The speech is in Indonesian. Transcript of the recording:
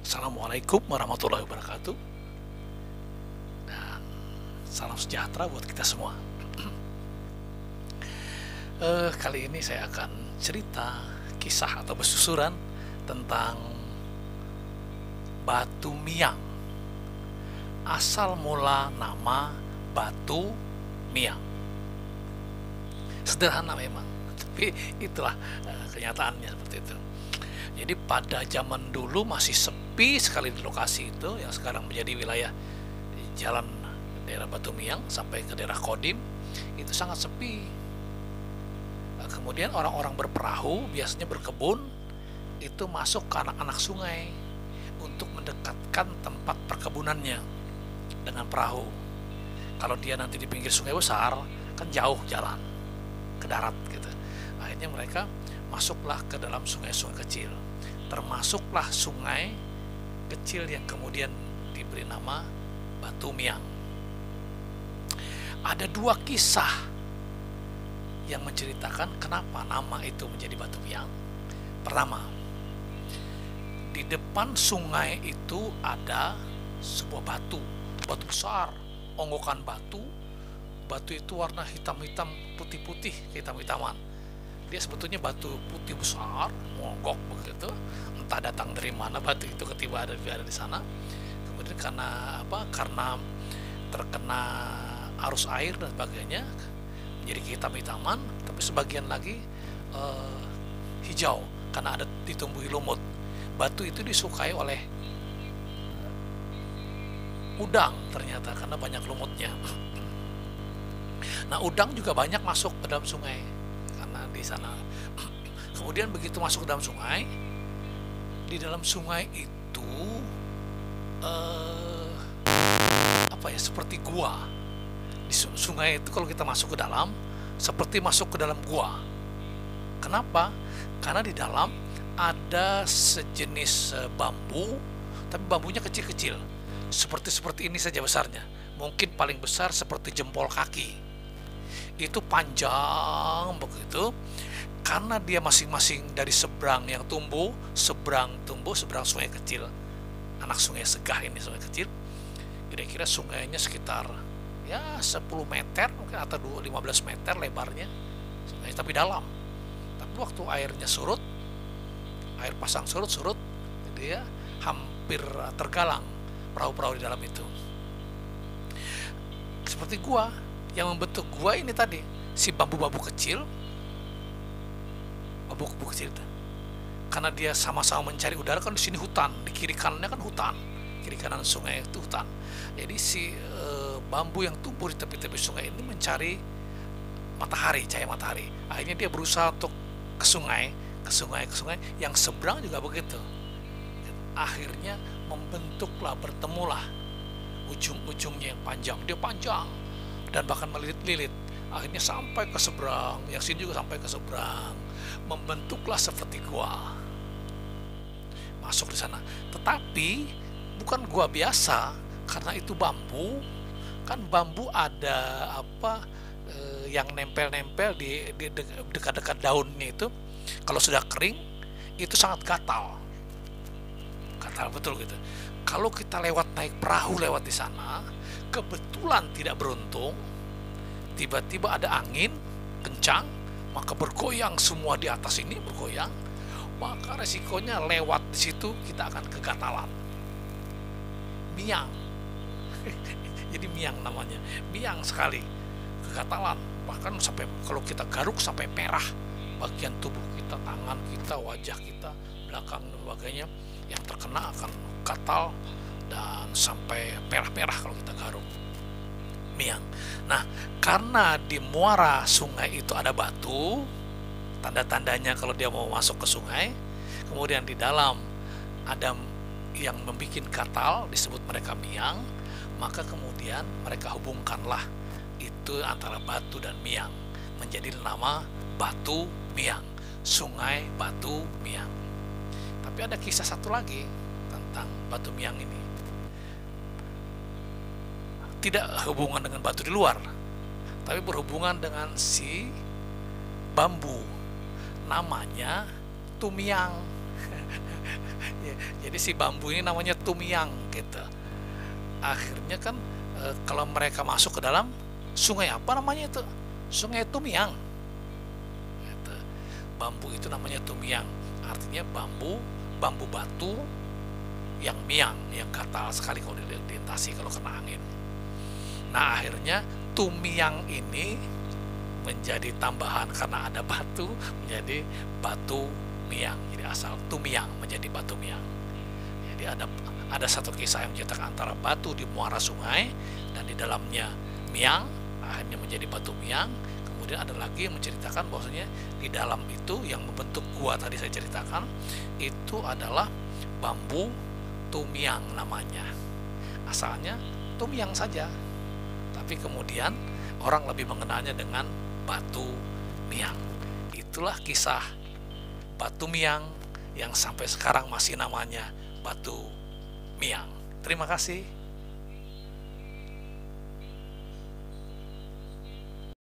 Assalamualaikum warahmatullahi wabarakatuh, dan salam sejahtera buat kita semua. Kali ini saya akan cerita kisah atau bersusuran tentang Batu Miang. Asal mula nama Batu Miang. Sederhana memang, tapi itulah kenyataannya seperti itu. Jadi pada zaman dulu masih sepi sekali di lokasi itu yang sekarang menjadi wilayah jalan daerah Batu Miang sampai ke daerah Kodim, itu sangat sepi. Kemudian orang-orang berperahu biasanya berkebun itu masuk ke anak-anak sungai untuk mendekatkan tempat perkebunannya dengan perahu. Kalau dia nanti di pinggir sungai besar kan jauh jalan ke darat gitu. Akhirnya mereka masuklah ke dalam sungai-sungai kecil, termasuklah sungai kecil yang kemudian diberi nama Batu Miang. Ada dua kisah yang menceritakan kenapa nama itu menjadi Batu Miang. Pertama, di depan sungai itu ada sebuah batu besar, onggokan batu. Batu itu warna hitam-hitam, putih-putih, hitam-hitaman. Dia sebetulnya batu putih besar, monggok begitu. Entah datang dari mana batu itu ketiba ada di sana. Kemudian karena terkena arus air dan sebagainya, menjadi hitam-hitaman, tapi sebagian lagi hijau karena ada ditumbuhi lumut. Batu itu disukai oleh udang ternyata karena banyak lumutnya. Nah, udang juga banyak masuk ke dalam sungai karena di sana. Kemudian begitu masuk ke dalam sungai, di dalam sungai itu seperti gua. Di sungai itu kalau kita masuk ke dalam seperti masuk ke dalam gua. Kenapa? Karena di dalam ada sejenis bambu, tapi bambunya kecil-kecil. Seperti ini saja besarnya. Mungkin paling besar seperti jempol kaki. Itu panjang begitu. Karena dia masing-masing dari seberang yang tumbuh, seberang sungai kecil. Anak sungai Segah ini sungai kecil. Kira-kira sungainya sekitar 10 meter mungkin atau 15 meter lebarnya. Sungai tapi dalam. Tapi waktu airnya surut, air pasang surut, dia hampir tergalang perahu-perahu di dalam itu. Seperti gua, yang membentuk gua ini tadi, si bambu-bambu kecil itu. Karena dia sama-sama mencari udara, kan di sini hutan, di kiri kanannya kan hutan, kiri kanan sungai itu hutan. Jadi si bambu yang tumbuh di tepi-tepi sungai ini mencari cahaya matahari. Akhirnya dia berusaha untuk ke sungai, yang seberang juga begitu. Akhirnya bertemulah ujung-ujungnya yang panjang, dia panjang dan bahkan melilit-lilit. Akhirnya sampai ke seberang, yang sini juga sampai ke seberang, membentuklah seperti gua. Masuk di sana. Tetapi bukan gua biasa, karena itu bambu. Kan bambu ada yang nempel-nempel di dekat-dekat daunnya itu. Kalau sudah kering, itu sangat gatal betul gitu. Kalau kita naik perahu lewat di sana, kebetulan tidak beruntung, tiba-tiba ada angin kencang, maka bergoyang semua di atas ini bergoyang, maka resikonya lewat di situ kita akan kegatalan. Miang. Jadi miang namanya, miang sekali, kegatalan. Bahkan sampai kalau kita garuk sampai merah bagian tubuh kita, tangan kita, wajah kita, belakang dan sebagainya, yang terkena akan gatal dan sampai merah-merah kalau kita garuk. Miang. Nah, karena di muara sungai itu ada batu, tanda-tandanya kalau dia mau masuk ke sungai, kemudian di dalam ada yang membuat gatal, disebut mereka miang, maka kemudian mereka hubungkanlah itu antara batu dan miang, menjadi nama Batu Miang, Sungai Batu Miang. Tapi ada kisah satu lagi tentang Batu Miang ini. Tidak hubungan dengan batu di luar, tapi berhubungan dengan si bambu. Namanya Tumiang. Ya, jadi si bambu ini namanya tumiang gitu. Akhirnya kan kalau mereka masuk ke dalam sungai, apa namanya itu? Sungai Tumiang. Gitu. Bambu itu namanya tumiang. Artinya bambu, bambu batu yang miang, yang gatal sekali kalau dilintasi kalau kena angin. Nah, akhirnya tumiang ini menjadi tambahan karena ada batu, menjadi batu miang. Jadi asal tumiang menjadi batu miang. Jadi ada satu kisah yang menceritakan antara batu di muara sungai dan di dalamnya miang, akhirnya menjadi batu miang. Kemudian ada lagi yang menceritakan bahwasanya di dalam itu yang membentuk gua tadi saya ceritakan itu adalah bambu tumiang namanya. Asalnya tumiang saja, tapi kemudian orang lebih mengenalnya dengan batu miang. Itulah kisah batu miang yang sampai sekarang masih namanya batu miang. Terima kasih.